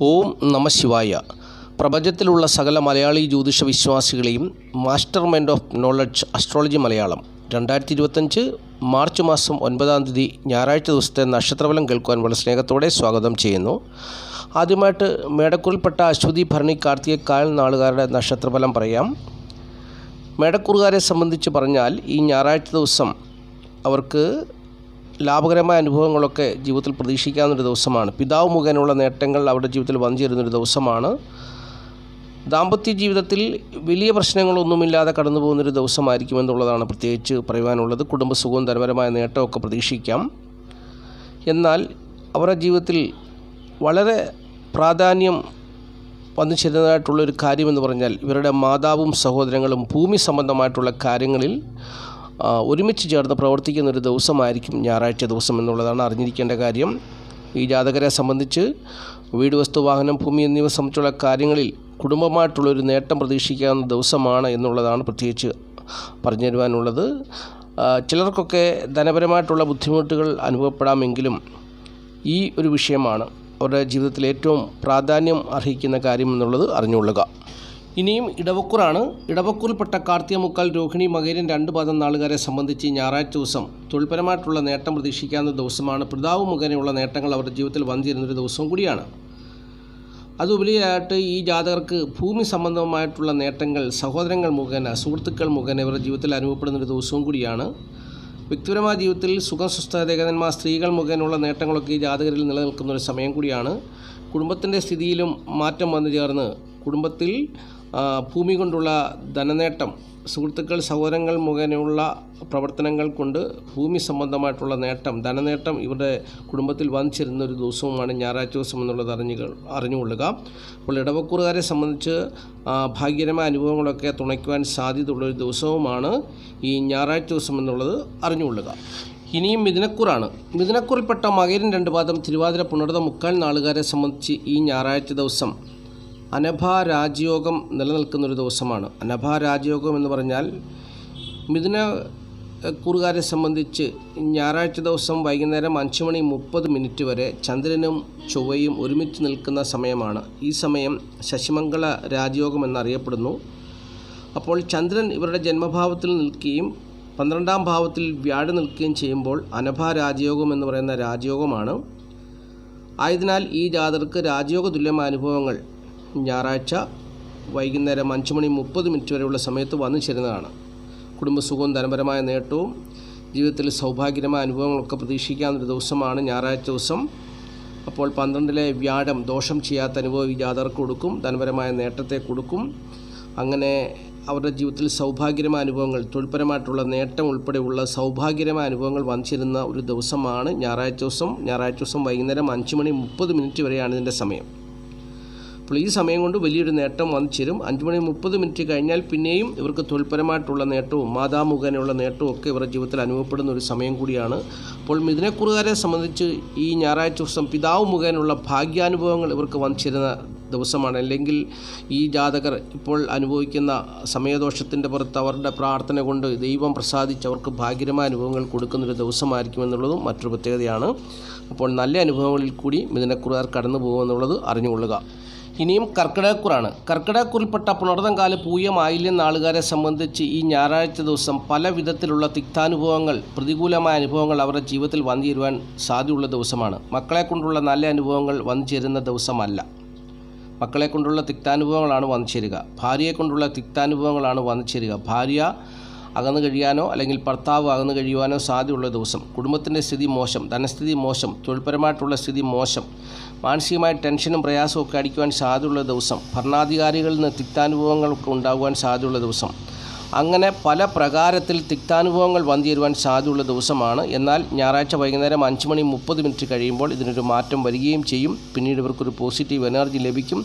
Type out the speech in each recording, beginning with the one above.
ഓം നമ ശിവായ. പ്രപഞ്ചത്തിലുള്ള സകല മലയാളി ജ്യോതിഷ വിശ്വാസികളെയും master mind of knowledge astrology Malayalam 2025 March മാസം 9-ാം തീയതി ഞായറാഴ്ച ദിവസത്തെ നക്ഷത്രഫലം കേൾക്കുവാൻ വളരെ സ്നേഹത്തോടെ സ്വാഗതം ചെയ്യുന്നു. ആദ്യമായിട്ട് മേടക്കൂറിൽപ്പെട്ട അശ്വതി ഭരണി കാർത്തിക കാൽ നാളുകാരുടെ നക്ഷത്രഫലം പറയാം. മേടക്കൂറുകാരെ സംബന്ധിച്ച് പറഞ്ഞാൽ ഈ ഞായറാഴ്ച ദിവസം അവർക്ക് ലാഭകരമായ അനുഭവങ്ങളൊക്കെ ജീവിതത്തിൽ പ്രതീക്ഷിക്കാവുന്നൊരു ദിവസമാണ്. പിതാവ് മുഖേനയുള്ള നേട്ടങ്ങൾ അവരുടെ ജീവിതത്തിൽ വന്നു ചേരുന്നൊരു ദിവസമാണ്. ദാമ്പത്യ ജീവിതത്തിൽ വലിയ പ്രശ്നങ്ങളൊന്നുമില്ലാതെ കടന്നു പോകുന്നൊരു ദിവസമായിരിക്കുമെന്നുള്ളതാണ് പ്രത്യേകിച്ച് പറയുവാനുള്ളത്. കുടുംബസുഖവും ധനപരമായ നേട്ടമൊക്കെ പ്രതീക്ഷിക്കാം. എന്നാൽ അവരുടെ ജീവിതത്തിൽ വളരെ പ്രാധാന്യം വന്നു ചേരുന്നതായിട്ടുള്ളൊരു കാര്യമെന്ന് പറഞ്ഞാൽ ഇവരുടെ മാതാവും സഹോദരങ്ങളും ഭൂമി സംബന്ധമായിട്ടുള്ള കാര്യങ്ങളിൽ ഒരുമിച്ച് ചേർന്ന് പ്രവർത്തിക്കുന്നൊരു ദിവസമായിരിക്കും ഞായറാഴ്ച ദിവസം എന്നുള്ളതാണ് അറിഞ്ഞിരിക്കേണ്ട കാര്യം. ഈ ജാതകരെ സംബന്ധിച്ച് വീട്, വസ്തു, വാഹനം, ഭൂമി എന്നിവ സംബന്ധിച്ചുള്ള കാര്യങ്ങളിൽ കുടുംബമായിട്ടുള്ളൊരു നേട്ടം പ്രതീക്ഷിക്കാവുന്ന ദിവസമാണ് എന്നുള്ളതാണ് പ്രത്യേകിച്ച് പറഞ്ഞു തരുവാനുള്ളത്. ചിലർക്കൊക്കെ ധനപരമായിട്ടുള്ള ബുദ്ധിമുട്ടുകൾ അനുഭവപ്പെടാമെങ്കിലും ഈ ഒരു വിഷയമാണ് അവരുടെ ജീവിതത്തിൽ ഏറ്റവും പ്രാധാന്യം അർഹിക്കുന്ന കാര്യം എന്നുള്ളത് അറിഞ്ഞുകൊള്ളുക. ഇനിയും ഇടവക്കൂറാണ്. ഇടവക്കൂറിൽപ്പെട്ട കാർത്തിക മുക്കാൽ രോഹിണി മകരം 2 പാദം നാളുകാരെ സംബന്ധിച്ച് ഞായറാഴ്ച ദിവസം തൊഴിൽപരമായിട്ടുള്ള നേട്ടം പ്രതീക്ഷിക്കാവുന്ന ദിവസമാണ്. പിതാവ് മുഖേനയുള്ള നേട്ടങ്ങൾ അവരുടെ ജീവിതത്തിൽ വന്നു ചേരുന്നൊരു ദിവസവും കൂടിയാണ്. അതുപരിയായിട്ട് ഈ ജാതകർക്ക് ഭൂമി സംബന്ധമായിട്ടുള്ള നേട്ടങ്ങൾ സഹോദരങ്ങൾ മുഖേന, സുഹൃത്തുക്കൾ മുഖേന ഇവരുടെ ജീവിതത്തിൽ അനുഭവപ്പെടുന്നൊരു ദിവസവും കൂടിയാണ്. വ്യക്തിപരമായ ജീവിതത്തിൽ സുഖം, സ്വസ്ഥത, ഏകന്മാർ, സ്ത്രീകൾ മുഖേനയുള്ള നേട്ടങ്ങളൊക്കെ ഈ ജാതകരിൽ നിലനിൽക്കുന്നൊരു സമയം കൂടിയാണ്. കുടുംബത്തിൻ്റെ സ്ഥിതിയിലും മാറ്റം വന്നു ചേർന്ന് കുടുംബത്തിൽ ഭൂമി കൊണ്ടുള്ള ധനനേട്ടം, സുഹൃത്തുക്കൾ, സഹോദരങ്ങൾ മുഖേനയുള്ള പ്രവർത്തനങ്ങൾ കൊണ്ട് ഭൂമി സംബന്ധമായിട്ടുള്ള നേട്ടം, ധനനേട്ടം ഇവരുടെ കുടുംബത്തിൽ വന്നു ചേരുന്ന ഒരു ദിവസവുമാണ് ഞായറാഴ്ച ദിവസം എന്നുള്ളത് അറിഞ്ഞുകൊള്ളുക. അപ്പോൾ ഇടവക്കൂറുകാരെ സംബന്ധിച്ച് ഭാഗ്യകരമായ അനുഭവങ്ങളൊക്കെ തുണയ്ക്കുവാൻ സാധ്യതയുള്ളൊരു ദിവസവുമാണ് ഈ ഞായറാഴ്ച ദിവസം എന്നുള്ളത് അറിഞ്ഞുകൊള്ളുക. ഇനിയും മിഥുനക്കൂറാണ്. മിഥുനക്കൂറിൽപ്പെട്ട മകരം 2 പാദം തിരുവാതിര പുണർത മുക്കാൽ നാളുകാരെ സംബന്ധിച്ച് ഈ ഞായറാഴ്ച ദിവസം അനഭാരാജയോഗം നിലനിൽക്കുന്നൊരു ദിവസമാണ്. അനഭാരാജയോഗം എന്ന് പറഞ്ഞാൽ മിഥുന കൂറുകാരെ സംബന്ധിച്ച് ഞായറാഴ്ച ദിവസം വൈകുന്നേരം 5:30 വരെ ചന്ദ്രനും ചൊവ്വയും ഒരുമിച്ച് നിൽക്കുന്ന സമയമാണ്. ഈ സമയം ശശിമംഗള രാജയോഗം എന്നറിയപ്പെടുന്നു. അപ്പോൾ ചന്ദ്രൻ ഇവരുടെ ജന്മഭാവത്തിൽ നിൽക്കുകയും 12-ാം ഭാവത്തിൽ വ്യാഴം നിൽക്കുകയും ചെയ്യുമ്പോൾ അനഭാരാജയോഗം എന്ന് പറയുന്ന രാജയോഗമാണ്. ആയതിനാൽ ഈ ജാതകർക്ക് രാജയോഗ തുല്യമായ അനുഭവങ്ങൾ ഞായറാഴ്ച വൈകുന്നേരം 5:30 വരെയുള്ള സമയത്ത് വന്നു ചേരുന്നതാണ്. കുടുംബസുഖവും ധനപരമായ നേട്ടവും ജീവിതത്തിൽ സൗഭാഗ്യകരമായ അനുഭവങ്ങളൊക്കെ പ്രതീക്ഷിക്കാവുന്നൊരു ദിവസമാണ് ഞായറാഴ്ച ദിവസം. അപ്പോൾ 12-ലെ വ്യാഴം ദോഷം ചെയ്യാത്ത അനുഭവം ഈ ജാതകർക്ക് കൊടുക്കും, ധനപരമായ നേട്ടത്തെ കൊടുക്കും. അങ്ങനെ അവരുടെ ജീവിതത്തിൽ സൗഭാഗ്യകരമായ അനുഭവങ്ങൾ, തൊഴിൽപരമായിട്ടുള്ള നേട്ടം ഉൾപ്പെടെയുള്ള സൗഭാഗ്യകരമായ അനുഭവങ്ങൾ വന്നു ചേരുന്ന ഒരു ദിവസമാണ് ഞായറാഴ്ച ദിവസം. ഞായറാഴ്ച ദിവസം വൈകുന്നേരം 5:30 വരെയാണ് ഇതിൻ്റെ സമയം. അപ്പോൾ ഈ സമയം കൊണ്ട് വലിയൊരു നേട്ടം വന്നു ചേരും. 5:30 കഴിഞ്ഞാൽ പിന്നെയും ഇവർക്ക് തൊഴിൽപരമായിട്ടുള്ള നേട്ടവും മാതാമുഖേനയുള്ള നേട്ടവും ഒക്കെ ഇവരുടെ ജീവിതത്തിൽ അനുഭവപ്പെടുന്ന ഒരു സമയം കൂടിയാണ്. അപ്പോൾ മിഥുനക്കൂറുകാരെ സംബന്ധിച്ച് ഈ ഞായറാഴ്ച ദിവസം പിതാവ് മുഖേനയുള്ള ഭാഗ്യാനുഭവങ്ങൾ ഇവർക്ക് വന്നു ചേരുന്ന ദിവസമാണ്. അല്ലെങ്കിൽ ഈ ജാതകർ ഇപ്പോൾ അനുഭവിക്കുന്ന സമയദോഷത്തിൻ്റെ പുറത്ത് അവരുടെ പ്രാർത്ഥന കൊണ്ട് ദൈവം പ്രസാദിച്ച് അവർക്ക് ഭാഗ്യകരമായ അനുഭവങ്ങൾ കൊടുക്കുന്നൊരു ദിവസമായിരിക്കുമെന്നുള്ളതും മറ്റൊരു പ്രത്യേകതയാണ്. അപ്പോൾ നല്ല അനുഭവങ്ങളിൽ കൂടി മിഥുനക്കൂറുകാർ കടന്നു പോകുമെന്നുള്ളത് അറിഞ്ഞുകൊള്ളുക. ഇനിയും കർക്കിടകക്കൂറാണ്. കർക്കിടകക്കൂറിൽപ്പെട്ട പുണർതംകാല് പൂയം ആയില്യം നാളുകാരെ സംബന്ധിച്ച് ഈ ഞായറാഴ്ച ദിവസം പല വിധത്തിലുള്ള തിക്താനുഭവങ്ങൾ, പ്രതികൂലമായ അനുഭവങ്ങൾ അവരുടെ ജീവിതത്തിൽ വന്നു ചേരുവാൻ സാധ്യതയുള്ള ദിവസമാണ്. മക്കളെ കൊണ്ടുള്ള നല്ല അനുഭവങ്ങൾ വന്നു ചേരുന്ന ദിവസമല്ല. മക്കളെ കൊണ്ടുള്ള തിക്താനുഭവങ്ങളാണ് വന്നു ചേരുക. ഭാര്യയെ കൊണ്ടുള്ള തിക്താനുഭവങ്ങളാണ് വന്നു ചേരുക. ഭാര്യ അകന്നു കഴിയാനോ അല്ലെങ്കിൽ ഭർത്താവ് അകന്നു കഴിയുവാനോ സാധ്യതയുള്ള ദിവസം. കുടുംബത്തിൻ്റെ സ്ഥിതി മോശം, ധനസ്ഥിതി മോശം, തൊഴിൽപരമായിട്ടുള്ള സ്ഥിതി മോശം, മാനസികമായ ടെൻഷനും പ്രയാസവും ഒക്കെ അടിക്കുവാൻ സാധ്യതയുള്ള ദിവസം. ഭരണാധികാരികളിൽ നിന്ന് തിക്താനുഭവങ്ങളൊക്കെ ഉണ്ടാകുവാൻ സാധ്യതയുള്ള ദിവസം. അങ്ങനെ പല പ്രകാരത്തിൽ തിക്താനുഭവങ്ങൾ വന്നു ചേരുവാൻ സാധ്യതയുള്ള ദിവസമാണ്. എന്നാൽ ഞായറാഴ്ച വൈകുന്നേരം 5:30 കഴിയുമ്പോൾ ഇതിനൊരു മാറ്റം വരികയും ചെയ്യും. പിന്നീട് ഇവർക്കൊരു പോസിറ്റീവ് എനർജി ലഭിക്കും.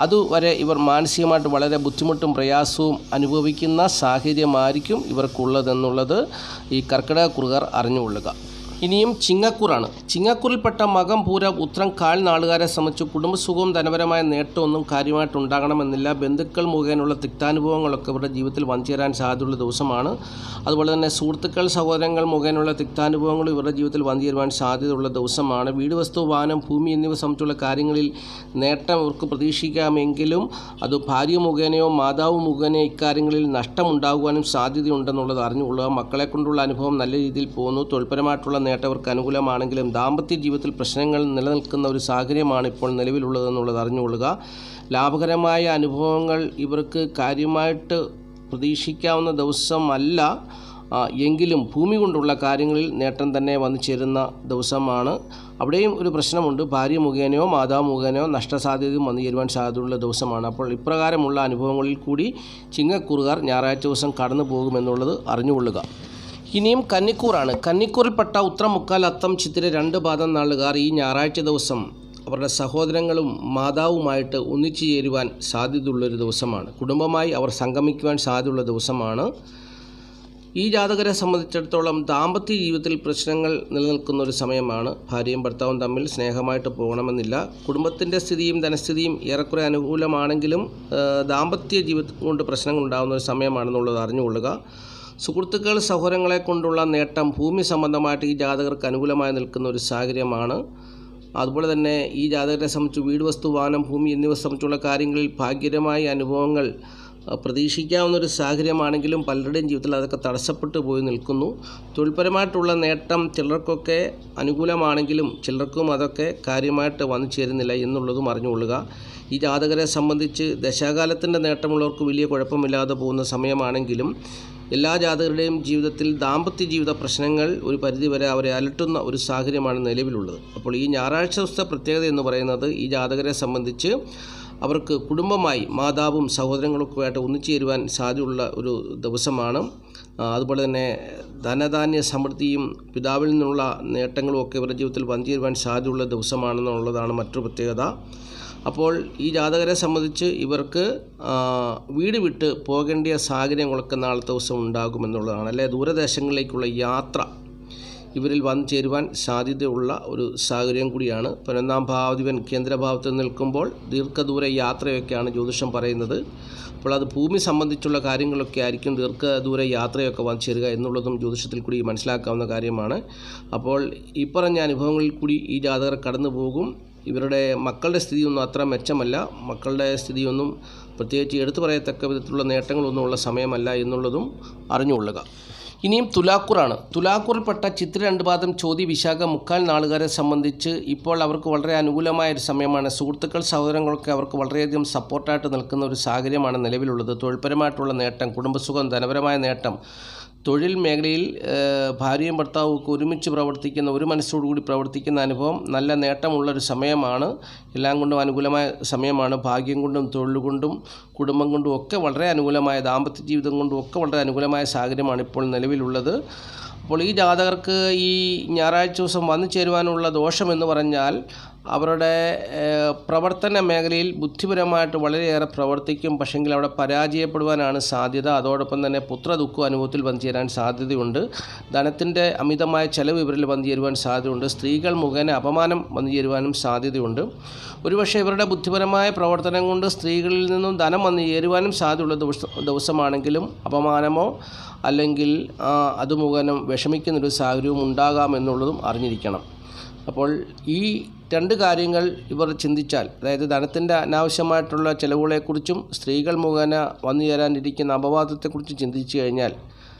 അതുവരെ ഇവർ മാനസികമായിട്ട് വളരെ ബുദ്ധിമുട്ടും പ്രയാസവും അനുഭവിക്കുന്ന സാഹചര്യമായിരിക്കും ഇവർക്കുള്ളതെന്നുള്ളത് ഈ കർക്കിടകക്കൂറുകാർ അറിഞ്ഞുകൊള്ളുക. ഇനിയും ചിങ്ങക്കൂറാണ്. ചിങ്ങക്കൂറിൽപ്പെട്ട മകം, പൂരം, ഉത്രം, കാൽ നാളുകാരെ സംബന്ധിച്ച് കുടുംബസുഖവും ധനപരമായ നേട്ടമൊന്നും കാര്യമായിട്ടുണ്ടാകണമെന്നില്ല. ബന്ധുക്കൾ മുഖേനയുള്ള തിക്താനുഭവങ്ങളൊക്കെ ഇവരുടെ ജീവിതത്തിൽ വന്നു ചേരാൻ സാധ്യതയുള്ള ദിവസമാണ്. അതുപോലെ തന്നെ സുഹൃത്തുക്കൾ, സഹോദരങ്ങൾ മുഖേനയുള്ള തിക്താനുഭവങ്ങൾ ഇവരുടെ ജീവിതത്തിൽ വന്നു ചേരുവാൻ സാധ്യതയുള്ള ദിവസമാണ്. വീട്, വസ്തു, വാഹനം, ഭൂമി എന്നിവ സംബന്ധിച്ചുള്ള കാര്യങ്ങളിൽ നേട്ടം ഇവർക്ക് പ്രതീക്ഷിക്കാമെങ്കിലും അത് ഭാര്യ മുഖേനയോ മാതാവ് മുഖേനയോ ഇക്കാര്യങ്ങളിൽ നഷ്ടമുണ്ടാകുവാനും സാധ്യതയുണ്ടെന്നുള്ളത് അറിഞ്ഞുകൊള്ളുക. മക്കളെ കൊണ്ടുള്ള അനുഭവം നല്ല രീതിയിൽ പോകുന്നു. തൊഴിൽപരമായിട്ടുള്ള നേട്ടവർക്ക് അനുകൂലമാണെങ്കിലും ദാമ്പത്യ ജീവിതത്തിൽ പ്രശ്നങ്ങൾ നിലനിൽക്കുന്ന ഒരു സാഹചര്യമാണ് ഇപ്പോൾ നിലവിലുള്ളതെന്നുള്ളത് അറിഞ്ഞുകൊള്ളുക. ലാഭകരമായ അനുഭവങ്ങൾ ഇവർക്ക് കാര്യമായിട്ട് പ്രതീക്ഷിക്കാവുന്ന ദിവസമല്ല എങ്കിലും ഭൂമി കൊണ്ടുള്ള കാര്യങ്ങളിൽ നേട്ടം തന്നെ വന്നു ചേരുന്ന ദിവസമാണ്. അവിടെയും ഒരു പ്രശ്നമുണ്ട്. ഭാര്യ മുഖേനയോ മാതാവ് മുഖേനയോ നഷ്ടസാധ്യതയും വന്നു ചേരുവാൻ സാധ്യതയുള്ള ദിവസമാണ്. അപ്പോൾ ഇപ്രകാരമുള്ള അനുഭവങ്ങളിൽ കൂടി ചിങ്ങക്കൂറുകാർ ഞായറാഴ്ച ദിവസം കടന്നു പോകുമെന്നുള്ളത് അറിഞ്ഞുകൊള്ളുക. ഇനിയും കന്നിക്കൂറാണ്. കന്നിക്കൂറിൽപ്പെട്ട ഉത്രം, മുക്കാൽ, അത്തം, ചിത്തിര 2 പാദം നാളുകാർ ഈ ഞായറാഴ്ച ദിവസം അവരുടെ സഹോദരങ്ങളും മാതാവുമായിട്ട് ഒന്നിച്ചു ചേരുവാൻ സാധ്യതയുള്ളൊരു ദിവസമാണ്. കുടുംബമായി അവർ സംഗമിക്കുവാൻ സാധ്യതയുള്ള ദിവസമാണ്. ഈ ജാതകരെ സംബന്ധിച്ചിടത്തോളം ദാമ്പത്യ ജീവിതത്തിൽ പ്രശ്നങ്ങൾ നിലനിൽക്കുന്ന ഒരു സമയമാണ്. ഭാര്യയും ഭർത്താവും തമ്മിൽ സ്നേഹമായിട്ട് പോകണമെന്നില്ല. കുടുംബത്തിൻ്റെ സ്ഥിതിയും ധനസ്ഥിതിയും ഏറെക്കുറെ അനുകൂലമാണെങ്കിലും ദാമ്പത്യ ജീവിതം കൊണ്ട് പ്രശ്നങ്ങൾ ഉണ്ടാകുന്ന ഒരു സമയമാണെന്നുള്ളത് അറിഞ്ഞുകൊള്ളുക. സുഹൃത്തുക്കൾ, സഹോദരങ്ങളെ കൊണ്ടുള്ള നേട്ടം ഭൂമി സംബന്ധമായിട്ട് ഈ ജാതകർക്ക് അനുകൂലമായി നിൽക്കുന്ന ഒരു സാഹചര്യമാണ്. അതുപോലെ തന്നെ ഈ ജാതകരെ സംബന്ധിച്ച് വീട്, വസ്തു, വാഹനം, ഭൂമി എന്നിവ സംബന്ധിച്ചുള്ള കാര്യങ്ങളിൽ ഭാഗ്യകരമായ അനുഭവങ്ങൾ പ്രതീക്ഷിക്കാവുന്നൊരു സാഹചര്യമാണെങ്കിലും പലരുടെയും ജീവിതത്തിൽ അതൊക്കെ തടസ്സപ്പെട്ടു പോയി നിൽക്കുന്നു. തൊഴിൽപരമായിട്ടുള്ള നേട്ടം ചിലർക്കൊക്കെ അനുകൂലമാണെങ്കിലും ചിലർക്കും അതൊക്കെ കാര്യമായിട്ട് വന്നു ചേരുന്നില്ല എന്നുള്ളതും അറിഞ്ഞുകൊള്ളുക. ഈ ജാതകരെ സംബന്ധിച്ച് ദശാകാലത്തിൻ്റെ നേട്ടമുള്ളവർക്ക് വലിയ കുഴപ്പമില്ലാതെ പോകുന്ന സമയമാണെങ്കിലും എല്ലാ ജാതകരുടെയും ജീവിതത്തിൽ ദാമ്പത്യ ജീവിത പ്രശ്നങ്ങൾ ഒരു പരിധിവരെ അവരെ അലട്ടുന്ന ഒരു സാഹചര്യമാണ് നിലവിലുള്ളത്. അപ്പോൾ ഈ ഞായറാഴ്ച ദിവസത്തെ പ്രത്യേകത എന്ന് പറയുന്നത് ഈ ജാതകരെ സംബന്ധിച്ച് അവർക്ക് കുടുംബമായി മാതാവും സഹോദരങ്ങളൊക്കെയായിട്ട് ഒന്നിച്ചേരുവാൻ സാധ്യതയുള്ള ഒരു ദിവസമാണ്. അതുപോലെ തന്നെ ധനധാന്യ സമൃദ്ധിയും പിതാവിൽ നിന്നുള്ള നേട്ടങ്ങളും ഒക്കെ ഇവരുടെ ജീവിതത്തിൽ വന്നു ചേരുവാൻ സാധ്യതയുള്ള ദിവസമാണെന്നുള്ളതാണ് മറ്റൊരു പ്രത്യേകത. അപ്പോൾ ഈ ജാതകരെ സംബന്ധിച്ച് ഇവർക്ക് വീട് വിട്ട് പോകേണ്ട സാഹചര്യങ്ങളൊക്കെ നാളത്തെ ദിവസം ഉണ്ടാകുമെന്നുള്ളതാണ്. അല്ലെ, ദൂരദേശങ്ങളിലേക്കുള്ള യാത്ര ഇവരിൽ വന്നു ചേരുവാൻ സാധ്യതയുള്ള ഒരു സാഹചര്യം കൂടിയാണ്. 11-ാം ഭാവാധിപൻ കേന്ദ്രഭാവത്തിൽ നിൽക്കുമ്പോൾ ദീർഘദൂര യാത്രയൊക്കെയാണ് ജ്യോതിഷം പറയുന്നത്. അപ്പോൾ അത് ഭൂമി സംബന്ധിച്ചുള്ള കാര്യങ്ങളൊക്കെ ആയിരിക്കും ദീർഘദൂര യാത്രയൊക്കെ വന്നു ചേരുക എന്നുള്ളതും ജ്യോതിഷത്തിൽ കൂടി മനസ്സിലാക്കാവുന്ന കാര്യമാണ്. അപ്പോൾ ഈ പറഞ്ഞ അനുഭവങ്ങളിൽ കൂടി ഈ ജാതകർ കടന്നു പോകും. ഇവരുടെ മക്കളുടെ സ്ഥിതിയൊന്നും അത്ര മെച്ചമല്ല. മക്കളുടെ സ്ഥിതിയൊന്നും പ്രത്യേകിച്ച് എടുത്തു പറയത്തക്ക വിധത്തിലുള്ള നേട്ടങ്ങളൊന്നും ഉള്ള സമയമല്ല എന്നുള്ളതും അറിഞ്ഞുകൊള്ളുക. ഇനിയും തുലാക്കൂറാണ്. തുലാക്കൂറിൽപ്പെട്ട ചിത്ര 2 പാദം, ചോതി, വിശാഖ, മുക്കാൽ നാളുകാരെ സംബന്ധിച്ച് ഇപ്പോൾ അവർക്ക് വളരെ അനുകൂലമായ ഒരു സമയമാണ്. സുഹൃത്തുക്കൾ, സഹോദരങ്ങളൊക്കെ അവർക്ക് വളരെയധികം സപ്പോർട്ടായിട്ട് നിൽക്കുന്ന ഒരു സാഹചര്യമാണ് നിലവിലുള്ളത്. തൊഴിൽപരമായിട്ടുള്ള നേട്ടം, കുടുംബസുഖം, ധനപരമായ നേട്ടം, തൊഴിൽ മേഖലയിൽ ഭാര്യയും ഭർത്താവും ഒക്കെ ഒരുമിച്ച് പ്രവർത്തിക്കുന്ന, ഒരു മനസ്സോടുകൂടി പ്രവർത്തിക്കുന്ന അനുഭവം നല്ല നേട്ടമുള്ളൊരു സമയമാണ്. എല്ലാം കൊണ്ടും അനുകൂലമായ സമയമാണ്. ഭാഗ്യം കൊണ്ടും തൊഴിൽ കൊണ്ടും കുടുംബം കൊണ്ടും ഒക്കെ വളരെ അനുകൂലമായ, ദാമ്പത്യ ജീവിതം കൊണ്ടും ഒക്കെ വളരെ അനുകൂലമായ സാഹചര്യമാണ് ഇപ്പോൾ നിലവിലുള്ളത്. അപ്പോൾ ഈ ജാതകർക്ക് ഈ ഞായറാഴ്ച ദിവസം വന്നു ചേരുവാനുള്ള ദോഷമെന്ന് പറഞ്ഞാൽ അവരുടെ പ്രവർത്തന മേഖലയിൽ ബുദ്ധിപരമായിട്ട് വളരെയേറെ പ്രവർത്തിക്കും. പക്ഷെങ്കിൽ അവിടെ പരാജയപ്പെടുവാനാണ് സാധ്യത. അതോടൊപ്പം തന്നെ പുത്രദുഃഖ അനുഭവത്തിൽ വന്നു ചേരാൻ സാധ്യതയുണ്ട്. ധനത്തിൻ്റെ അമിതമായ ചെലവ് ഇവരിൽ വന്നു ചേരുവാൻ സാധ്യതയുണ്ട്. സ്ത്രീകൾ മുഖേന അപമാനം വന്നു ചേരുവാനും സാധ്യതയുണ്ട്. ഒരുപക്ഷെ ഇവരുടെ ബുദ്ധിപരമായ പ്രവർത്തനം കൊണ്ട് സ്ത്രീകളിൽ നിന്നും ധനം വന്നു ചേരുവാനും സാധ്യതയുള്ള ദിവസമാണെങ്കിലും അപമാനമോ അല്ലെങ്കിൽ അത് മുഖേന വിഷമിക്കുന്നൊരു സാഹചര്യവും ഉണ്ടാകാമെന്നുള്ളതും അറിഞ്ഞിരിക്കണം. അപ്പോൾ ഈ 2 കാര്യങ്ങൾ ഇവർ ചിന്തിച്ചാൽ, അതായത് ധനത്തിൻ്റെ അനാവശ്യമായിട്ടുള്ള ചിലവുകളെക്കുറിച്ചും സ്ത്രീകൾ മുഖേന വന്നു ചേരാനിരിക്കുന്ന അപവാദത്തെക്കുറിച്ചും ചിന്തിച്ചു കഴിഞ്ഞാൽ,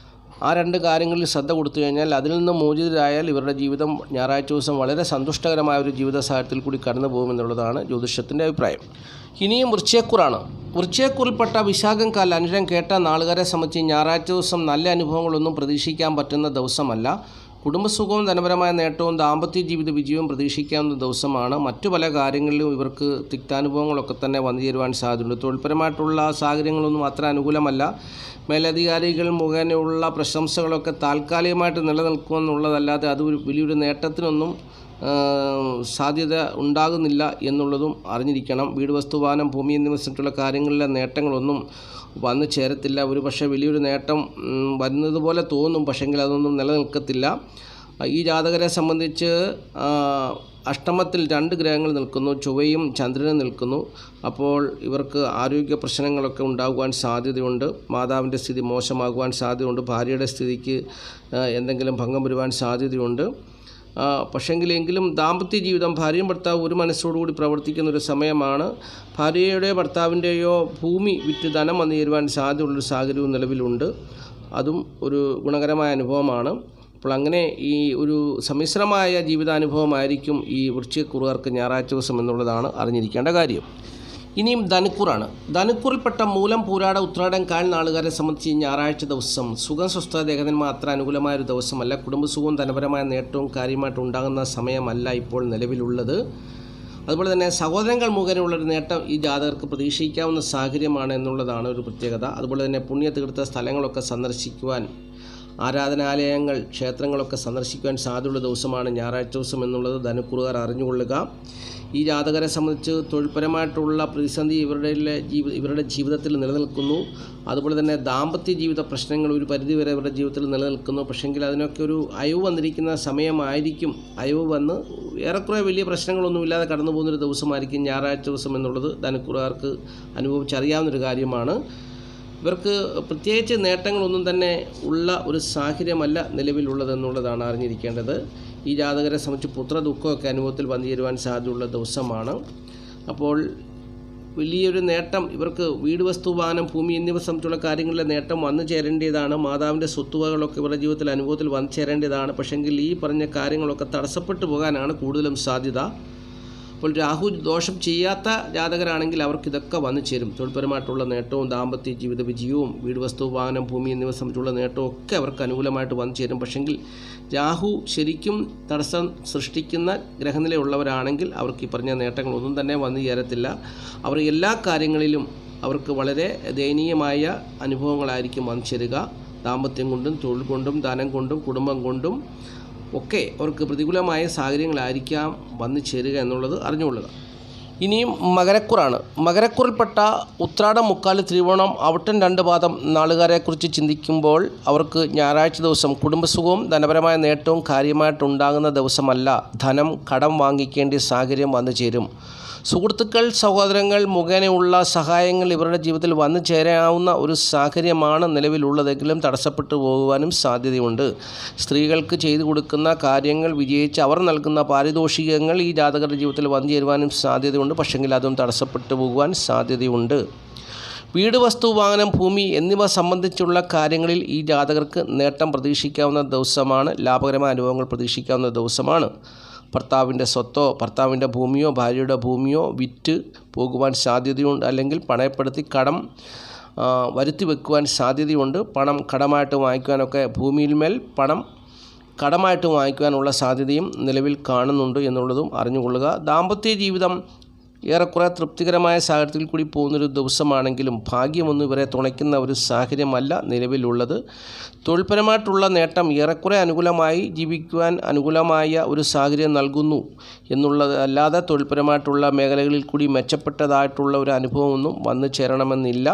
ആ 2 കാര്യങ്ങളിൽ ശ്രദ്ധ കൊടുത്തു കഴിഞ്ഞാൽ അതിൽ നിന്ന് മോചിതരായാൽ ഇവരുടെ ജീവിതം ഞായറാഴ്ച ദിവസം വളരെ സന്തുഷ്ടകരമായ ഒരു ജീവിത സാഹചര്യത്തിൽ കൂടി കടന്നു പോകുമെന്നുള്ളതാണ് ജ്യോതിഷത്തിൻ്റെ അഭിപ്രായം. ഇനിയും വൃശ്ചികക്കൂറാണ്. വൃശ്ചികക്കൂറിൽപ്പെട്ട വിശാഖം, കാൽ, അനിഴം, കേട്ട നാളുകാരെ സംബന്ധിച്ച് ഞായറാഴ്ച ദിവസം നല്ല അനുഭവങ്ങളൊന്നും പ്രതീക്ഷിക്കാൻ പറ്റുന്ന ദിവസമല്ല. കുടുംബസുഖവും ധനപരമായ നേട്ടവും ദാമ്പത്യ ജീവിത വിജയവും പ്രതീക്ഷിക്കാവുന്ന ദിവസമാണ്. മറ്റു പല കാര്യങ്ങളിലും ഇവർക്ക് തിക്താനുഭവങ്ങളൊക്കെ തന്നെ വന്നു ചേരുവാൻ സാധ്യതയുണ്ട്. തൊഴിൽപരമായിട്ടുള്ള സാഹചര്യങ്ങളൊന്നും അത്ര അനുകൂലമല്ല. മേലധികാരികൾ മുഖേനയുള്ള പ്രശംസകളൊക്കെ താൽക്കാലികമായിട്ട് നിലനിൽക്കുമെന്നുള്ളതല്ലാതെ അത് വലിയൊരു നേട്ടത്തിനൊന്നും സാധ്യത ഉണ്ടാകുന്നില്ല എന്നുള്ളതും അറിഞ്ഞിരിക്കണം. വീട്, വസ്തു, വാഹനം, ഭൂമി എന്നിവ സംബന്ധിച്ചുള്ള കാര്യങ്ങളിലെ നേട്ടങ്ങളൊന്നും വന്നു ചേരത്തില്ല. ഒരു പക്ഷേ വലിയൊരു നേട്ടം വരുന്നതുപോലെ തോന്നും, പക്ഷെങ്കിൽ അതൊന്നും നിലനിൽക്കത്തില്ല. ഈ ജാതകരെ സംബന്ധിച്ച് അഷ്ടമത്തിൽ 2 ഗ്രഹങ്ങൾ നിൽക്കുന്നു, ചൊവ്വയും ചന്ദ്രനും നിൽക്കുന്നു. അപ്പോൾ ഇവർക്ക് ആരോഗ്യ പ്രശ്നങ്ങളൊക്കെ ഉണ്ടാകുവാൻ സാധ്യതയുണ്ട്. മാതാവിൻ്റെ സ്ഥിതി മോശമാകുവാൻ സാധ്യതയുണ്ട്. ഭാര്യയുടെ സ്ഥിതിക്ക് എന്തെങ്കിലും ഭംഗം വരുവാൻ സാധ്യതയുണ്ട്. എങ്കിലും ദാമ്പത്യ ജീവിതം ഭാര്യയും ഭർത്താവ് ഒരു മനസ്സോടുകൂടി പ്രവർത്തിക്കുന്നൊരു സമയമാണ്. ഭാര്യയുടെയോ ഭർത്താവിൻ്റെയോ ഭൂമി വിറ്റ് ധനം വന്നു ചേരുവാൻ സാധ്യതയുള്ളൊരു സാഹചര്യവും നിലവിലുണ്ട്. അതും ഒരു ഗുണകരമായ അനുഭവമാണ്. അപ്പോൾ അങ്ങനെ ഈ ഒരു സമ്മിശ്രമായ ജീവിതാനുഭവമായിരിക്കും ഈ വൃശ്ചികക്കുറുകാർക്ക് ഞായറാഴ്ച ദിവസം എന്നുള്ളതാണ് അറിഞ്ഞിരിക്കേണ്ട കാര്യം. ഇനിയും ധനുക്കൂറാണ്. ധനുക്കൂറിൽപ്പെട്ട മൂലം, പൂരാട, ഉത്രാടം, കാൽ നാളുകാരെ സംബന്ധിച്ച് ഞായറാഴ്ച ദിവസം സുഖം, സ്വസ്ഥത, ദേഹത്തിന് അത്ര അനുകൂലമായൊരു ദിവസമല്ല. കുടുംബസുഖവും ധനപരമായ നേട്ടവും കാര്യമായിട്ട് ഉണ്ടാകുന്ന സമയമല്ല ഇപ്പോൾ നിലവിലുള്ളത്. അതുപോലെ തന്നെ സഹോദരങ്ങൾ മുഖേനയുള്ളൊരു നേട്ടം ഈ ജാതകർക്ക് പ്രതീക്ഷിക്കാവുന്ന സാഹചര്യമാണ് എന്നുള്ളതാണ് ഒരു പ്രത്യേകത. അതുപോലെ തന്നെ പുണ്യതീർത്ഥ സ്ഥലങ്ങളൊക്കെ സന്ദർശിക്കുവാൻ, ആരാധനാലയങ്ങൾ, ക്ഷേത്രങ്ങളൊക്കെ സന്ദർശിക്കുവാൻ സാധ്യതയുള്ള ദിവസമാണ് ഞായറാഴ്ച ദിവസം എന്നുള്ളത് ധനുക്കൂറുകാർ അറിഞ്ഞുകൊള്ളുക. ഈ ജാതകരെ സംബന്ധിച്ച് തൊഴിൽപരമായിട്ടുള്ള പ്രതിസന്ധി ഇവരുടെ ജീവിതത്തിൽ നിലനിൽക്കുന്നു. അതുപോലെ തന്നെ ദാമ്പത്യ ജീവിത പ്രശ്നങ്ങൾ ഒരു പരിധിവരെ ഇവരുടെ ജീവിതത്തിൽ നിലനിൽക്കുന്നു. പക്ഷേങ്കിൽ അതിനൊക്കെ ഒരു അയവ് വന്നിരിക്കുന്ന സമയമായിരിക്കും. അയവ് വന്ന് ഏറെക്കുറെ വലിയ പ്രശ്നങ്ങളൊന്നുമില്ലാതെ കടന്നു പോകുന്നൊരു ദിവസമായിരിക്കും ഞായറാഴ്ച ദിവസം എന്നുള്ളത് ധനുക്കൂറുകാർക്ക് അനുഭവിച്ചറിയാവുന്നൊരു കാര്യമാണ്. ഇവർക്ക് പ്രത്യേകിച്ച് നേട്ടങ്ങളൊന്നും തന്നെ ഉള്ള ഒരു സാഹചര്യമല്ല നിലവിലുള്ളതെന്നുള്ളതാണ് അറിഞ്ഞിരിക്കേണ്ടത്. ഈ ജാതകരെ സംബന്ധിച്ച് പുത്രദുഃഖമൊക്കെ അനുഭവത്തിൽ വന്നു ചേരുവാൻ സാധ്യതയുള്ള ദിവസമാണ്. അപ്പോൾ വലിയൊരു നേട്ടം ഇവർക്ക് വീട്, വസ്തു, വാഹനം, ഭൂമി എന്നിവ സംബന്ധിച്ചുള്ള കാര്യങ്ങളിലെ നേട്ടം വന്നു ചേരേണ്ടതാണ്. മാതാവിൻ്റെ സ്വത്തുവകളൊക്കെ ഇവരുടെ ജീവിതത്തിൽ അനുഭവത്തിൽ വന്നു ചേരേണ്ടതാണ്. പക്ഷേങ്കിൽ ഈ പറഞ്ഞ കാര്യങ്ങളൊക്കെ തടസ്സപ്പെട്ടു പോകാനാണ് കൂടുതലും സാധ്യത. അപ്പോൾ രാഹു ദോഷം ചെയ്യാത്ത ജാതകരാണെങ്കിൽ അവർക്കിതൊക്കെ വന്നു ചേരും. തൊഴിൽപരമായിട്ടുള്ള നേട്ടവും ദാമ്പത്യ ജീവിത വിജയവും വീട്, വസ്തു, വാഹനം, ഭൂമി എന്നിവ സംബന്ധിച്ചുള്ള നേട്ടവും ഒക്കെ അവർക്ക് അനുകൂലമായിട്ട് വന്നു ചേരും. പക്ഷെങ്കിൽ രാഹു ശരിക്കും തടസ്സം സൃഷ്ടിക്കുന്ന ഗ്രഹനിലയുള്ളവരാണെങ്കിൽ അവർക്ക് ഈ പറഞ്ഞ നേട്ടങ്ങളൊന്നും തന്നെ വന്നു ചേരത്തില്ല. അവർ എല്ലാ കാര്യങ്ങളിലും അവർക്ക് വളരെ ദയനീയമായ അനുഭവങ്ങളായിരിക്കും വന്നു ചേരുക. ദാമ്പത്യം കൊണ്ടും, തൊഴിൽ കൊണ്ടും, ധനം കൊണ്ടും, കുടുംബം കൊണ്ടും ഒക്കെ അവർക്ക് പ്രതികൂലമായ സാഹചര്യങ്ങളായിരിക്കാം വന്നു ചേരുക എന്നുള്ളത് അറിഞ്ഞുകൊള്ളുക. ഇനിയും മകരക്കൂറാണ്. മകരക്കൂറിൽപ്പെട്ട ഉത്രാടം, മുക്കാല്, തിരുവോണം, അവിട്ടം 2 പാദം നാളുകാരെക്കുറിച്ച് ചിന്തിക്കുമ്പോൾ അവർക്ക് ഞായറാഴ്ച ദിവസം കുടുംബസുഖവും ധനപരമായ നേട്ടവും കാര്യമായിട്ടുണ്ടാകുന്ന ദിവസമല്ല. ധനം കടം വാങ്ങിക്കേണ്ട സാഹചര്യം വന്നു ചേരും. സുഹൃത്തുക്കൾ, സഹോദരങ്ങൾ മുഖേനയുള്ള സഹായങ്ങൾ ഇവരുടെ ജീവിതത്തിൽ വന്നു ചേരാവുന്ന ഒരു സാഹചര്യമാണ് നിലവിലുള്ളതെങ്കിലും തടസ്സപ്പെട്ടു പോകുവാനും സാധ്യതയുണ്ട്. സ്ത്രീകൾക്ക് ചെയ്തു കൊടുക്കുന്ന കാര്യങ്ങൾ വിജയിച്ച് അവർ നൽകുന്ന പാരിതോഷികങ്ങൾ ഈ ജാതകരുടെ ജീവിതത്തിൽ വന്നു ചേരുവാനും സാധ്യതയുണ്ട്. പക്ഷെങ്കിൽ അതും തടസ്സപ്പെട്ടു പോകുവാൻ സാധ്യതയുണ്ട്. വീട്, വസ്തു, വാഹനം, ഭൂമി എന്നിവ സംബന്ധിച്ചുള്ള കാര്യങ്ങളിൽ ഈ ജാതകർക്ക് നേട്ടം പ്രതീക്ഷിക്കാവുന്ന ദിവസമാണ്. ലാഭകരമായ അനുഭവങ്ങൾ പ്രതീക്ഷിക്കാവുന്ന ദിവസമാണ്. ഭർത്താവിൻ്റെ സ്വത്തോ ഭർത്താവിൻ്റെ ഭൂമിയോ ഭാര്യയുടെ ഭൂമിയോ വിറ്റ് പോകുവാൻ സാധ്യതയുണ്ട്. അല്ലെങ്കിൽ പണയപ്പെടുത്തി കടം വരുത്തി വെക്കുവാൻ സാധ്യതയുണ്ട്. പണം കടമായിട്ട് വാങ്ങിക്കുവാനൊക്കെ ഭൂമിയിന്മേൽ പണം കടമായിട്ട് വാങ്ങിക്കുവാനുള്ള സാധ്യതയും നിലവിൽ കാണുന്നുണ്ട് എന്നുള്ളതും അറിഞ്ഞുകൊള്ളുക. ദാമ്പത്യ ജീവിതം ഏറെക്കുറെ തൃപ്തികരമായ സാഹചര്യത്തിൽ കൂടി പോകുന്നൊരു ദിവസമാണെങ്കിലും ഭാഗ്യമൊന്നും ഇവരെ തുണയ്ക്കുന്ന ഒരു സാഹചര്യമല്ല നിലവിലുള്ളത്. തൊഴിൽപരമായിട്ടുള്ള നേട്ടം ഏറെക്കുറെ അനുകൂലമായി ജീവിക്കുവാൻ അനുകൂലമായ ഒരു സാഹചര്യം നൽകുന്നു എന്നുള്ളത് അല്ലാതെ തൊഴിൽപരമായിട്ടുള്ള മേഖലകളിൽ കൂടി മെച്ചപ്പെട്ടതായിട്ടുള്ള ഒരു അനുഭവമൊന്നും വന്നു ചേരണമെന്നില്ല.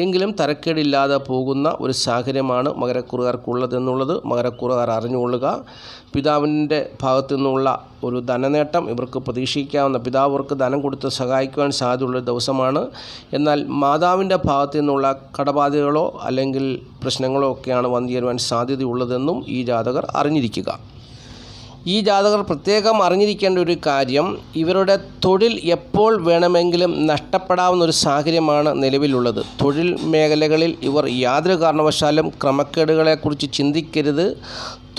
എങ്കിലും തരക്കേടില്ലാതെ പോകുന്ന ഒരു സാഹചര്യമാണ് മകരക്കൂറുകാർക്കുള്ളതെന്നുള്ളത് മകരക്കൂറുകാർ അറിഞ്ഞുകൊള്ളുക. പിതാവിൻ്റെ ഭാഗത്തു നിന്നുള്ള ഒരു ധനനേട്ടം ഇവർക്ക് പ്രതീക്ഷിക്കാവുന്ന, പിതാവ് അവർക്ക് ധനം കൊടുത്ത് സഹായിക്കുവാൻ സാധ്യതയുള്ള ദിവസമാണ്. എന്നാൽ മാതാവിൻ്റെ ഭാഗത്തു നിന്നുള്ള കടബാധ്യതകളോ അല്ലെങ്കിൽ പ്രശ്നങ്ങളോ ഒക്കെയാണ് വന്നു ചേരുവാൻ സാധ്യതയുള്ളതെന്നും ഈ ജാതകർ അറിഞ്ഞിരിക്കുക. ഈ ജാതകർ പ്രത്യേകം അറിഞ്ഞിരിക്കേണ്ട ഒരു കാര്യം, ഇവരുടെ തൊഴിൽ എപ്പോൾ വേണമെങ്കിലും നഷ്ടപ്പെടാവുന്ന ഒരു സാഹചര്യമാണ് നിലവിലുള്ളത്. തൊഴിൽ മേഖലകളിൽ ഇവർ യാതൊരു കാരണവശാലും ക്രമക്കേടുകളെക്കുറിച്ച് ചിന്തിക്കരുത്.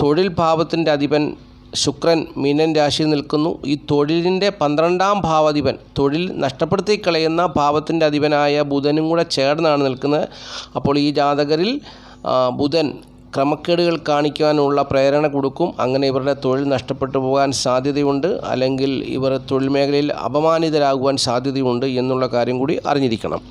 തൊഴിൽ ഭാവത്തിൻ്റെ അധിപൻ ശുക്രൻ മീനൻ രാശിയിൽ നിൽക്കുന്നു. ഈ തൊഴിലിൻ്റെ 12ാം ഭാവാധിപൻ, തൊഴിൽ നഷ്ടപ്പെടുത്തി കളയുന്ന ഭാവത്തിൻ്റെ അധിപനായ ബുധനും കൂടെ ചേർന്നാണ് നിൽക്കുന്നത്. അപ്പോൾ ഈ ജാതകരിൽ ബുധൻ ക്രമക്കേടുകൾ കാണിക്കാനുള്ള പ്രേരണ കൊടുക്കും. അങ്ങനെ ഇവരുടെ തൊഴിൽ നഷ്ടപ്പെട്ടു പോകാൻ സാധ്യതയുണ്ട്. അല്ലെങ്കിൽ ഇവർ തൊഴിൽ മേഖലയിൽ അപമാനിതരാകുവാൻ സാധ്യതയുണ്ട് എന്നുള്ള കാര്യം കൂടി അറിഞ്ഞിരിക്കണം.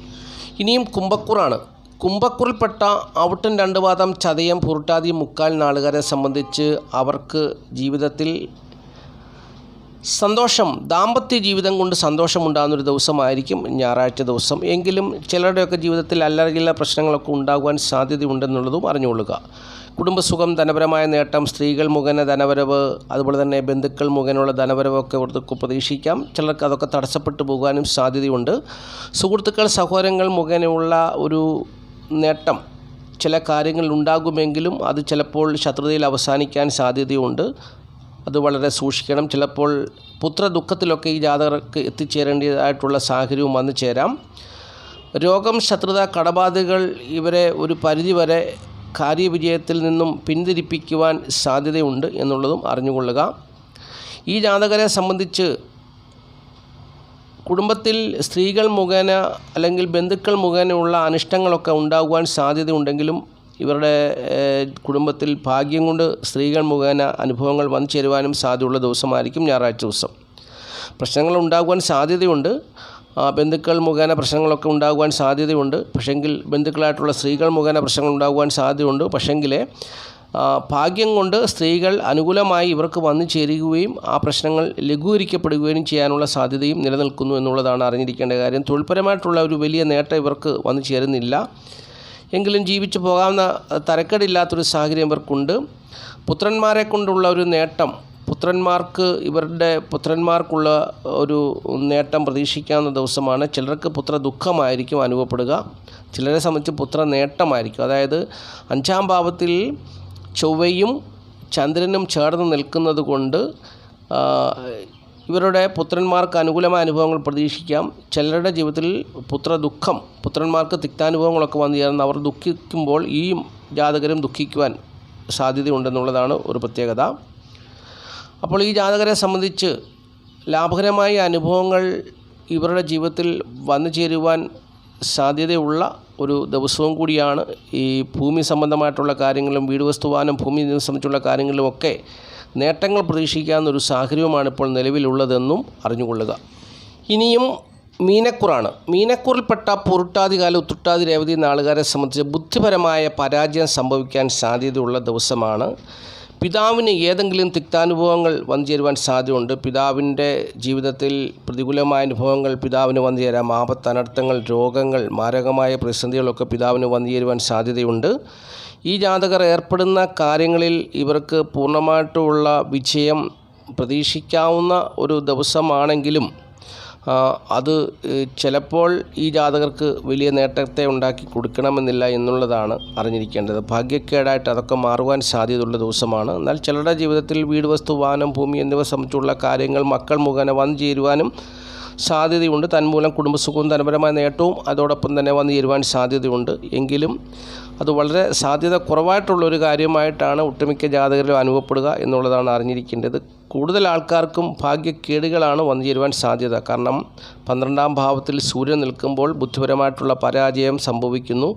ഇനിയും കുംഭക്കൂറാണ്. കുംഭക്കൂറിൽപ്പെട്ട അവിട്ടം 2 പാദം, ചതയം, പുരുട്ടാതി, മുക്കാൽ നാളുകാരെ സംബന്ധിച്ച് അവർക്ക് ജീവിതത്തിൽ സന്തോഷം, ദാമ്പത്യ ജീവിതം കൊണ്ട് സന്തോഷമുണ്ടാകുന്നൊരു ദിവസമായിരിക്കും ഞായറാഴ്ച ദിവസം. എങ്കിലും ചിലരുടെയൊക്കെ ജീവിതത്തിൽ അല്ലറ പ്രശ്നങ്ങളൊക്കെ ഉണ്ടാകുവാൻ സാധ്യതയുണ്ടെന്നുള്ളതും അറിഞ്ഞുകൊള്ളുക. കുടുംബസുഖം, ധനപരമായ നേട്ടം, സ്ത്രീകൾ മുഖേന ധനവരവ്, അതുപോലെ തന്നെ ബന്ധുക്കൾ മുഖേനയുള്ള ധനവരവൊക്കെ ഇവർക്ക് പ്രതീക്ഷിക്കാം. ചിലർക്ക് അതൊക്കെ തടസ്സപ്പെട്ടു പോകാനും സാധ്യതയുണ്ട്. സുഹൃത്തുക്കൾ, സഹോദരങ്ങൾ മുഖേനയുള്ള ഒരു നേട്ടം ചില കാര്യങ്ങളിൽ ഉണ്ടാകുമെങ്കിലും അത് ചിലപ്പോൾ ശത്രുതയിൽ അവസാനിക്കാൻ സാധ്യതയുണ്ട്. അത് വളരെ സൂക്ഷിക്കണം. ചിലപ്പോൾ പുത്രദുഃഖത്തിലൊക്കെ ഈ ജാതകർക്ക് എത്തിച്ചേരേണ്ടതായിട്ടുള്ള സാഹചര്യവും വന്നു ചേരാം. രോഗം, ശത്രുത, കടബാധകൾ ഇവരെ ഒരു പരിധിവരെ കാര്യവിജയത്തിൽ നിന്നും പിന്തിരിപ്പിക്കുവാൻ സാധ്യതയുണ്ട് എന്നുള്ളതും അറിഞ്ഞുകൊള്ളുക. ഈ ജാതകരെ സംബന്ധിച്ച് കുടുംബത്തിൽ സ്ത്രീകൾ മുഖേന അല്ലെങ്കിൽ ബന്ധുക്കൾ മുഖേനയുള്ള അനിഷ്ടങ്ങളൊക്കെ ഉണ്ടാകുവാൻ സാധ്യതയുണ്ടെങ്കിലും ഇവരുടെ കുടുംബത്തിൽ ഭാഗ്യം കൊണ്ട് സ്ത്രീകൾ മുഖേന അനുഭവങ്ങൾ വന്നു ചേരുവാനും സാധ്യതയുള്ള ദിവസമായിരിക്കും ഞായറാഴ്ച ദിവസം. പ്രശ്നങ്ങൾ ഉണ്ടാകുവാൻ സാധ്യതയുണ്ട്. ബന്ധുക്കൾ മുഖേന പ്രശ്നങ്ങളൊക്കെ ഉണ്ടാകുവാൻ സാധ്യതയുണ്ട്. പക്ഷെങ്കിൽ ബന്ധുക്കളായിട്ടുള്ള സ്ത്രീകൾ മുഖേന പ്രശ്നങ്ങൾ ഉണ്ടാകുവാൻ സാധ്യതയുണ്ട്. പക്ഷെങ്കിൽ ഭാഗ്യം കൊണ്ട് സ്ത്രീകൾ അനുകൂലമായി ഇവർക്ക് വന്നു ചേരുകയും ആ പ്രശ്നങ്ങൾ ലഘൂകരിക്കപ്പെടുകയും ചെയ്യാനുള്ള സാധ്യതയും നിലനിൽക്കുന്നു എന്നുള്ളതാണ് അറിഞ്ഞിരിക്കേണ്ട കാര്യം. തൊഴിൽപരമായിട്ടുള്ള ഒരു വലിയ നേട്ടം ഇവർക്ക് വന്നു ചേരുന്നില്ല. എങ്കിലും ജീവിച്ചു പോകാവുന്ന തരക്കേടില്ലാത്തൊരു സാഹചര്യം ഇവർക്കുണ്ട്. പുത്രന്മാരെ കൊണ്ടുള്ള ഒരു നേട്ടം, ഇവരുടെ പുത്രന്മാർക്കുള്ള ഒരു നേട്ടം പ്രതീക്ഷിക്കാവുന്ന ദിവസമാണ്. ചിലർക്ക് പുത്ര ദുഃഖമായിരിക്കും അനുഭവപ്പെടുക, ചിലരെ സംബന്ധിച്ച് പുത്ര നേട്ടമായിരിക്കും. അതായത് 5ാം ഭാവത്തിൽ ചൊവ്വയും ചന്ദ്രനും ചേർന്ന് നിൽക്കുന്നത് കൊണ്ട് ഇവരുടെ പുത്രന്മാർക്ക് അനുകൂലമായ അനുഭവങ്ങൾ പ്രതീക്ഷിക്കാം. ചിലരുടെ ജീവിതത്തിൽ പുത്രന്മാർക്ക് തിക്താനുഭവങ്ങളൊക്കെ വന്നു ചേർന്ന് അവർ ദുഃഖിക്കുമ്പോൾ ഈ ജാതകരും ദുഃഖിക്കുവാൻ സാധ്യതയുണ്ടെന്നുള്ളതാണ് ഒരു പ്രത്യേകത. അപ്പോൾ ഈ ജാതകരെ സംബന്ധിച്ച് ലാഭകരമായ അനുഭവങ്ങൾ ഇവരുടെ ജീവിതത്തിൽ വന്നു ചേരുവാൻ സാധ്യതയുള്ള ഒരു ദിവസവും കൂടിയാണ്. ഈ ഭൂമി സംബന്ധമായിട്ടുള്ള കാര്യങ്ങളും വീട് വസ്തുവാനും ഭൂമി സംബന്ധിച്ചുള്ള കാര്യങ്ങളിലുമൊക്കെ നേട്ടങ്ങൾ പ്രതീക്ഷിക്കാവുന്ന ഒരു സാഹചര്യവുമാണ് ഇപ്പോൾ നിലവിലുള്ളതെന്നും അറിഞ്ഞുകൊള്ളുക. ഇനിയും മീനക്കൂറാണ്. മീനക്കൂറിൽപ്പെട്ട പൊരുട്ടാതികാല, ഉത്രട്ടാതി, രേവതി നാളുകാരെ സംബന്ധിച്ച് ബുദ്ധിപരമായ പരാജയം സംഭവിക്കാൻ സാധ്യതയുള്ള ദിവസമാണ്. പിതാവിന് ഏതെങ്കിലും തിക്താനുഭവങ്ങൾ വന്നു ചേരുവാൻ സാധ്യതയുണ്ട്. പിതാവിൻ്റെ ജീവിതത്തിൽ പ്രതികൂലമായ അനുഭവങ്ങൾ പിതാവിന് വന്നു ചേരാം. ആപത്ത്, അനർത്ഥങ്ങൾ, രോഗങ്ങൾ, മാരകമായ പ്രതിസന്ധികളൊക്കെ പിതാവിന് വന്നു ചേരുവാൻ സാധ്യതയുണ്ട്. ഈ ജാതകർ ഏർപ്പെടുന്ന കാര്യങ്ങളിൽ ഇവർക്ക് പൂർണ്ണമായിട്ടുള്ള വിജയം പ്രതീക്ഷിക്കാവുന്ന ഒരു ദിവസമാണെങ്കിലും അത് ചിലപ്പോൾ ഈ ജാതകർക്ക് വലിയ നേട്ടത്തെ ഉണ്ടാക്കി കൊടുക്കണമെന്നില്ല എന്നുള്ളതാണ് അറിഞ്ഞിരിക്കേണ്ടത്. ഭാഗ്യക്കേടായിട്ട് അതൊക്കെ മാറുവാൻ സാധ്യതയുള്ള ദിവസമാണ്. എന്നാൽ ചിലരുടെ ജീവിതത്തിൽ വീട്, വസ്തു, വാഹനം, ഭൂമി എന്നിവ സംബന്ധിച്ചുള്ള കാര്യങ്ങൾ മക്കൾ മുഖേന വന്നു ചേരുവാനും സാധ്യതയുണ്ട്. തന്മൂലം കുടുംബസുഖവും ധനപരമായ നേട്ടവും അതോടൊപ്പം തന്നെ വന്നു ചേരുവാൻ സാധ്യതയുണ്ട്. എങ്കിലും അത് വളരെ സാധ്യത കുറവായിട്ടുള്ളൊരു കാര്യമായിട്ടാണ് ഒട്ടുമിക്ക ജാതകരിലും അനുഭവപ്പെടുക എന്നുള്ളതാണ് അറിഞ്ഞിരിക്കേണ്ടത്. കൂടുതൽ ആൾക്കാർക്കും ഭാഗ്യക്കേടുകളാണ് വന്നു ചേരുവാൻ സാധ്യത. കാരണം 12ാം ഭാവത്തിൽ സൂര്യൻ നിൽക്കുമ്പോൾ ബുദ്ധിപരമായിട്ടുള്ള പരാജയം സംഭവിക്കുന്നു.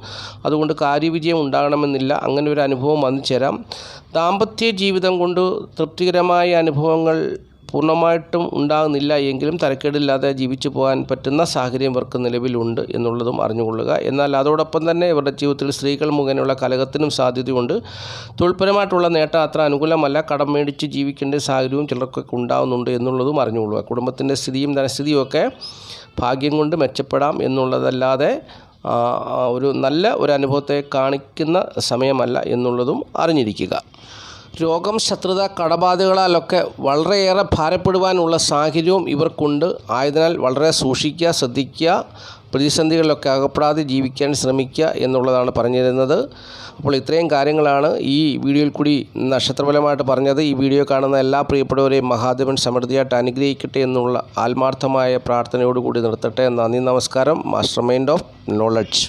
അതുകൊണ്ട് കാര്യവിജയം ഉണ്ടാകണമെന്നില്ല. അങ്ങനെ ഒരു അനുഭവം വന്നു ചേരാം. ദാമ്പത്യ ജീവിതം കൊണ്ട് തൃപ്തികരമായ അനുഭവങ്ങൾ പൂർണ്ണമായിട്ടും ഉണ്ടാകുന്നില്ല എങ്കിലും തരക്കേടില്ലാതെ ജീവിച്ചു പോകാൻ പറ്റുന്ന സാഹചര്യം ഇവർക്ക് നിലവിലുണ്ട് എന്നുള്ളതും അറിഞ്ഞുകൊള്ളുക. എന്നാൽ അതോടൊപ്പം തന്നെ ഇവരുടെ ജീവിതത്തിൽ സ്ത്രീകൾ മുഖേനയുള്ള കലഹത്തിനും സാധ്യതയുണ്ട്. തൊഴിൽപരമായിട്ടുള്ള നേട്ടം അത്ര അനുകൂലമല്ല. കടം മേടിച്ച് ജീവിക്കേണ്ട സാഹചര്യവും ചിലർക്കൊക്കെ ഉണ്ടാകുന്നുണ്ട് എന്നുള്ളതും അറിഞ്ഞുകൊള്ളുക. കുടുംബത്തിൻ്റെ സ്ഥിതിയും ധനസ്ഥിതിയും ഒക്കെ ഭാഗ്യം കൊണ്ട് മെച്ചപ്പെടാം എന്നുള്ളതല്ലാതെ ഒരു നല്ല ഒരു അനുഭവത്തെ കാണിക്കുന്ന സമയമല്ല എന്നുള്ളതും അറിഞ്ഞിരിക്കുക. രോഗം, ശത്രുത, കടബാധകളാലൊക്കെ വളരെയേറെ ഭാരപ്പെടുവാനുള്ള സാഹചര്യവും ഇവർക്കുണ്ട്. ആയതിനാൽ വളരെ സൂക്ഷിക്കുക, ശ്രദ്ധിക്കുക, പ്രതിസന്ധികളിലൊക്കെ അകപ്പെടാതെ ജീവിക്കാൻ ശ്രമിക്കുക എന്നുള്ളതാണ് പറഞ്ഞു തരുന്നത്. അപ്പോൾ ഇത്രയും കാര്യങ്ങളാണ് ഈ വീഡിയോയിൽ കൂടി നക്ഷത്രഫലമായിട്ട് പറഞ്ഞത്. ഈ വീഡിയോ കാണുന്ന എല്ലാ പ്രിയപ്പെട്ടവരെയും മഹാദേവൻ സമൃദ്ധിയായിട്ട് അനുഗ്രഹിക്കട്ടെ എന്നുള്ള ആത്മാർത്ഥമായ പ്രാർത്ഥനയോടുകൂടി നിർത്തട്ടെ. നന്ദി, നമസ്കാരം. Master mind of knowledge.